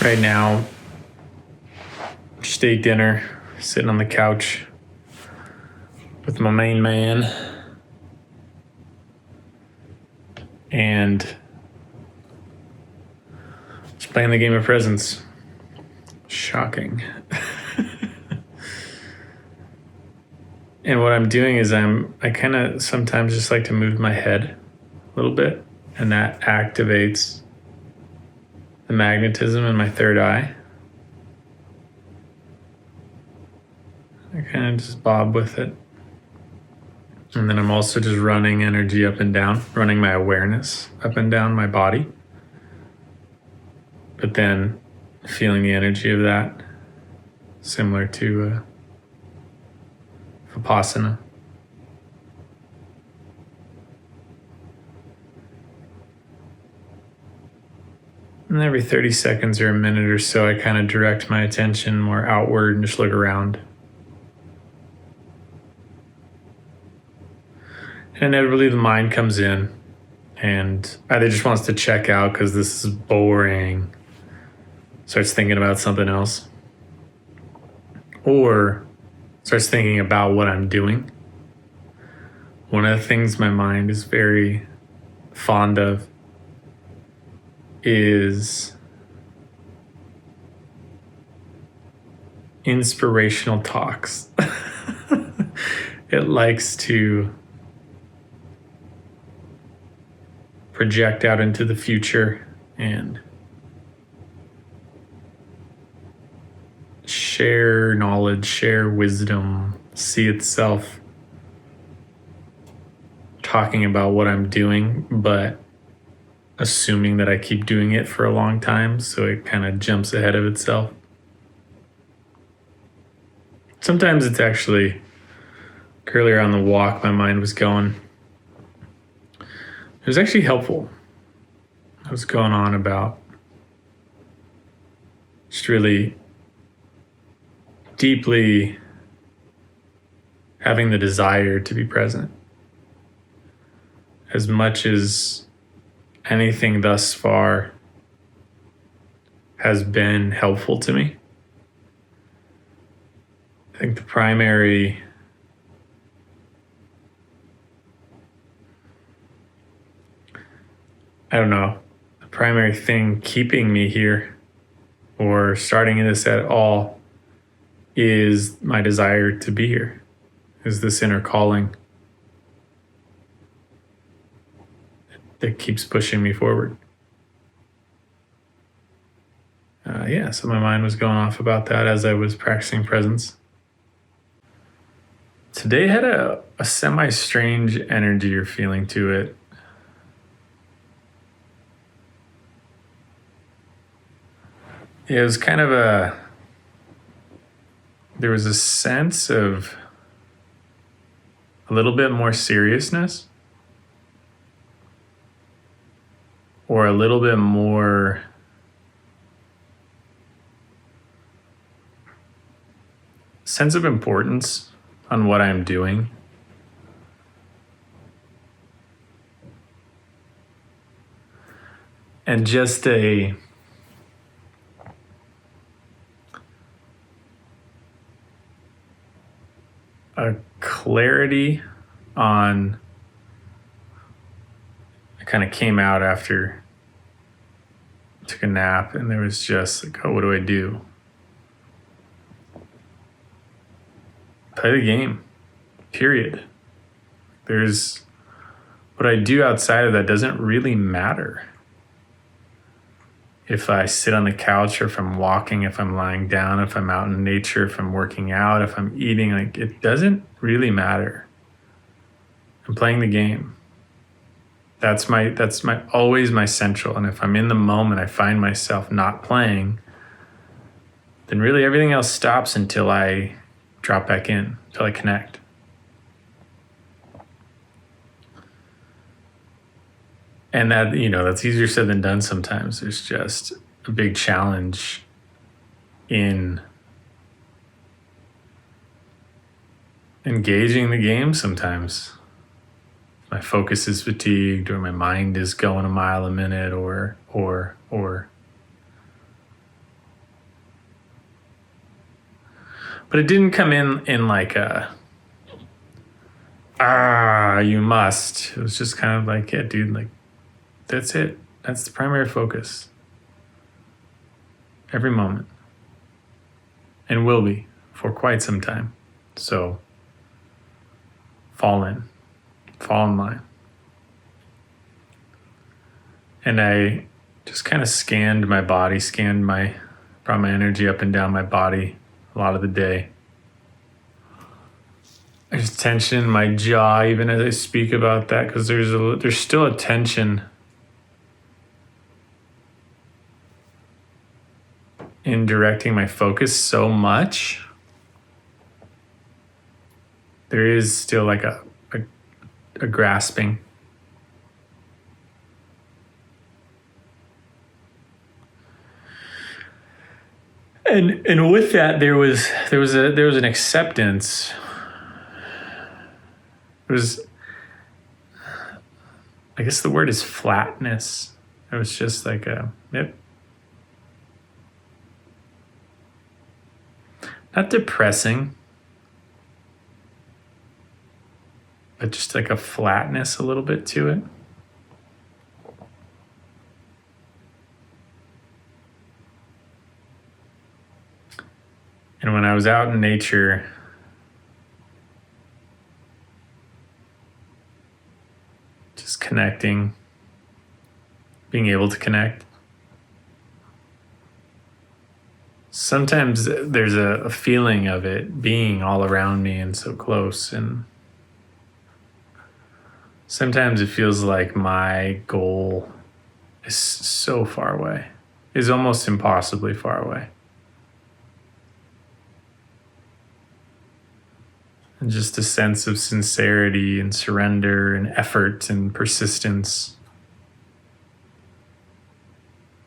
right now. Just ate dinner, sitting on the couch with my main man, and just playing the game of presents. Shocking. And what I'm doing is I kind of sometimes just like to move my head a little bit, and that activates the magnetism in my third eye. I kind of just bob with it. And then I'm also just running energy up and down, running my awareness up and down my body. But then feeling the energy of that, similar to Vipassana. And every 30 seconds or a minute or so, I kind of direct my attention more outward and just look around. And inevitably the mind comes in and either just wants to check out because this is boring, starts thinking about something else, or starts thinking about what I'm doing. One of the things my mind is very fond of is inspirational talks. It likes to project out into the future and share knowledge, share wisdom, see itself talking about what I'm doing, but assuming that I keep doing it for a long time, so it kind of jumps ahead of itself. Sometimes it's actually, earlier on the walk, my mind was going, it was actually helpful. I was going on about just really deeply having the desire to be present. As much as anything thus far has been helpful to me, I think the primary thing keeping me here or starting this at all is my desire to be here, is this inner calling that keeps pushing me forward. So my mind was going off about that as I was practicing presence. Today had a semi-strange energy or feeling to it. It was kind of there was a sense of a little bit more seriousness, or a little bit more sense of importance on what I'm doing. And just a clarity on, I kind of came out after I took a nap, and there was just like, oh, what do I do? Play the game, period. There's what I do outside of that doesn't really matter. If I sit on the couch, or if I'm walking, if I'm lying down, if I'm out in nature, if I'm working out, if I'm eating, like, it doesn't really matter. I'm playing the game. That's always my central. And if I'm in the moment, I find myself not playing, then really everything else stops until I drop back in, until I connect. And that, that's easier said than done sometimes. There's just a big challenge in engaging the game sometimes. My focus is fatigued, or my mind is going a mile a minute, or But it didn't come in like a you must. It was just kind of like, yeah, dude, like that's it. That's the primary focus. Every moment. And will be for quite some time. So fall in line. And I just kind of scanned my body, brought my energy up and down my body a lot of the day. There's tension in my jaw even as I speak about that, because there's still a tension in directing my focus so much. There is still like a grasping. And with that there was an acceptance. It was, I guess the word is flatness. It was just like yep. Not depressing, but just like a flatness a little bit to it. And when I was out in nature, just connecting, being able to connect. Sometimes there's a feeling of it being all around me and so close, and sometimes it feels like my goal is so far away, is almost impossibly far away. And just a sense of sincerity and surrender and effort and persistence.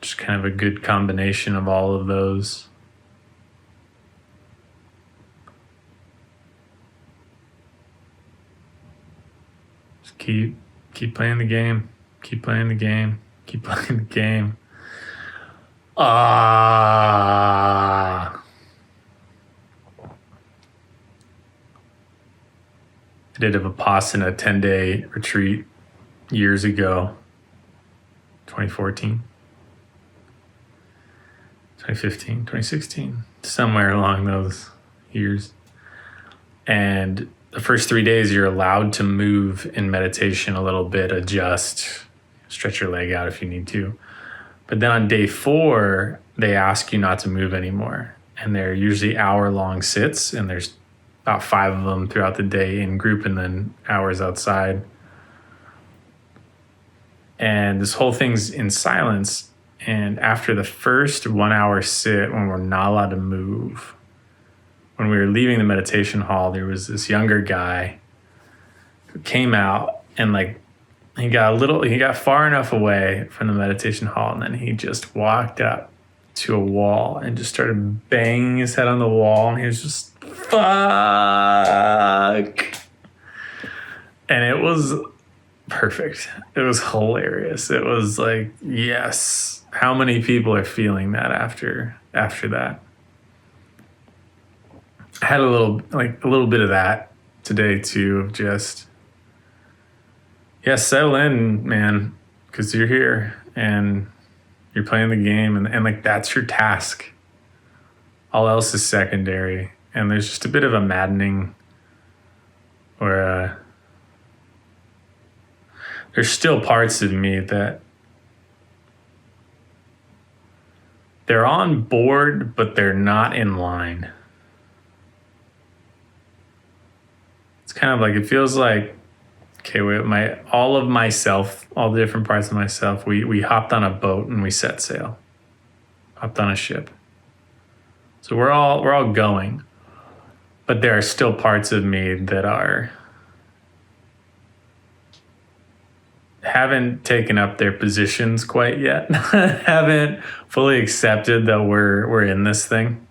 Just kind of a good combination of all of those. Just keep playing the game. Keep playing the game. Keep playing the game. I did a Vipassana 10-day retreat years ago, 2014, 2015, 2016, somewhere along those years. And the first 3 days, you're allowed to move in meditation a little bit, adjust, stretch your leg out if you need to. But then on day 4, they ask you not to move anymore. And they're usually hour-long sits, and there's about 5 of them throughout the day in group and then hours outside. And this whole thing's in silence. And after the first 1 hour sit, when we're not allowed to move, when we were leaving the meditation hall, there was this younger guy who came out and like, he got far enough away from the meditation hall, and then he just walked up to a wall and just started banging his head on the wall, and he was just, fuck. And it was perfect. It was hilarious. It was like, yes, how many people are feeling that after that? I had a little bit of that today too, of just, yeah, settle in, man, because you're here and you're playing the game, and like that's your task. All else is secondary. And there's just a bit of a maddening, or there's still parts of me that they're on board, but they're not in line. It's kind of like, it feels like, okay, all of myself, all the different parts of myself, we hopped on a boat and we set sail, hopped on a ship. So we're all going, but there are still parts of me that haven't taken up their positions quite yet, haven't fully accepted that we're in this thing.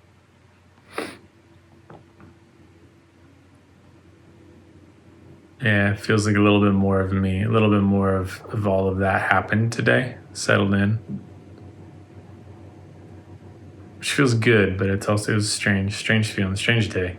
Yeah, it feels like a little bit more of me, a little bit more of all of that happened today, settled in. which feels good, but it's also strange feeling, strange day.